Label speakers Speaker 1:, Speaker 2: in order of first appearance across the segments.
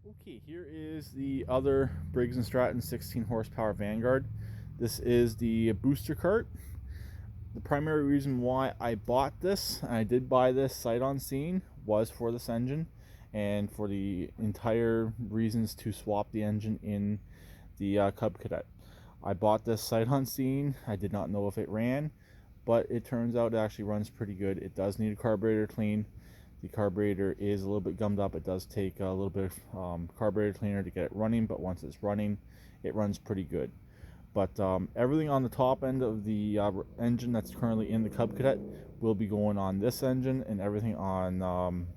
Speaker 1: Okay, here is the other Briggs & Stratton 16 horsepower Vanguard. This is the booster cart. The primary reason why I bought this, and I did buy this sight unseen, was for this engine and for the entire reasons to swap the engine in the Cub Cadet. I bought this sight unseen. I did not know if it ran, but it turns out it actually runs pretty good. It does need a carburetor clean. The carburetor is a little bit gummed up. It does take a little bit of carburetor cleaner to get it running, but once it's running, it runs pretty good. But everything on the top end of the engine that's currently in the Cub Cadet will be going on this engine, and everything on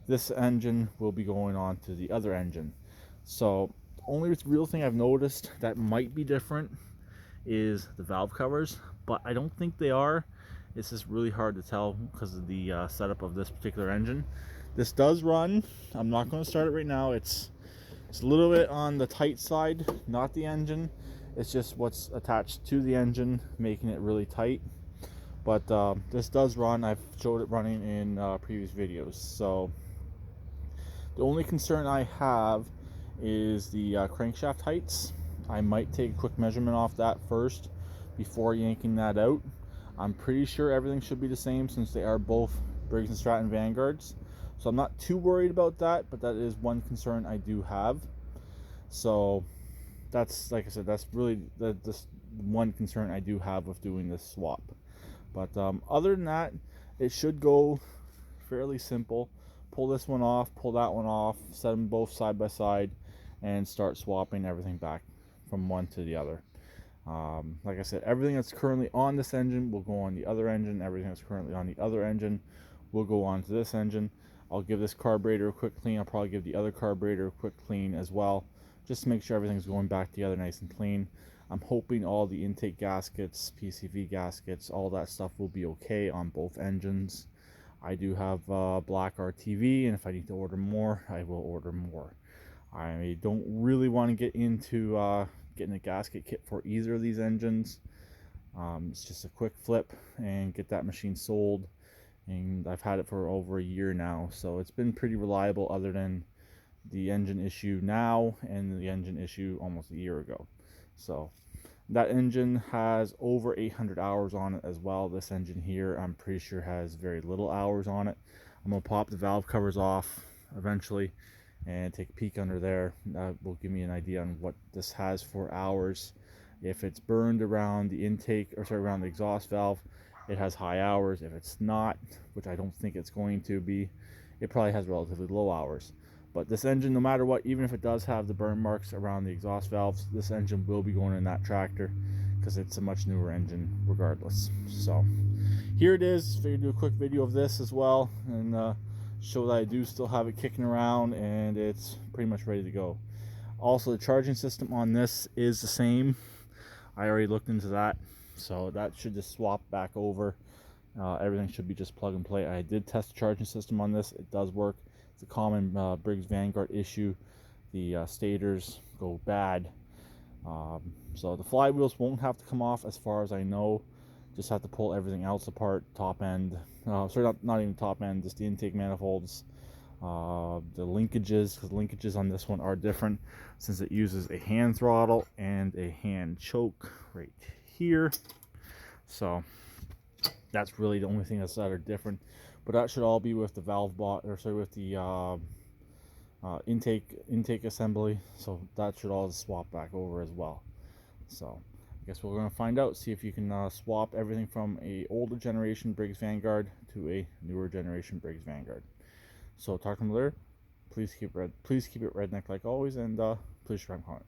Speaker 1: this engine will be going on to the other engine. So the only real thing I've noticed that might be different is the valve covers, but I don't think they are. It's just really hard to tell because of the setup of this particular engine. This does run. I'm not going to start it right now. It's a little bit on the tight side, not the engine. It's just what's attached to the engine making it really tight. But this does run. I've showed it running in previous videos. So the only concern I have is the crankshaft heights. I might take a quick measurement off that first before yanking that out. I'm pretty sure everything should be the same since they are both Briggs & Stratton Vanguards. So I'm not too worried about that, but that is one concern I do have. So that's, like I said, that's really the one concern I do have with doing this swap. But other than that, it should go fairly simple. Pull this one off, pull that one off, set them both side by side, and start swapping everything back from one to the other. Like I said, everything that's currently on this engine will go on the other engine. Everything that's currently on the other engine will go on to this engine. I'll give this carburetor a quick clean. I'll probably give the other carburetor a quick clean as well, just to make sure everything's going back together nice and clean. I'm hoping all the intake gaskets, PCV gaskets, all that stuff will be okay on both engines. I do have black RTV, and if I need to order more, I will order more. I don't really want to get into getting a gasket kit for either of these engines. It's just a quick flip and get that machine sold, and I've had it for over a year now, so it's been pretty reliable other than the engine issue now and the engine issue almost a year ago. So that engine has over 800 hours on it as well. This engine here, I'm pretty sure, has very little hours on it. I'm going to pop the valve covers off eventually and take a peek under there. That will give me an idea on what this has for hours. If it's burned around the intake, or sorry, around the exhaust valve, it has high hours. If it's not, which I don't think it's going to be, it probably has relatively low hours. But this engine, no matter what, even if it does have the burn marks around the exhaust valves, this engine will be going in that tractor because it's a much newer engine regardless. So here it is. Figured to do a quick video of this as well and show that I do still have it kicking around and it's pretty much ready to go. Also, the charging system on this is the same. I already looked into that, so that should just swap back over. Everything should be just plug and play. I did test the charging system on this. It does work. It's a common Briggs Vanguard issue. The stators go bad. So the flywheels won't have to come off as far as I know. Just have to pull everything else apart. Top end. Sorry, not even top end, just the intake manifolds. The linkages, because linkages on this one are different since it uses a hand throttle and a hand choke right here. So that's really the only thing that are different, but that should all be with the valve bot, or sorry, with the intake assembly. So that should all swap back over as well. So I guess we're going to find out, see if you can swap everything from a older generation Briggs Vanguard to a newer generation Briggs Vanguard. So talking later. Please keep it redneck like always, and please try and comment.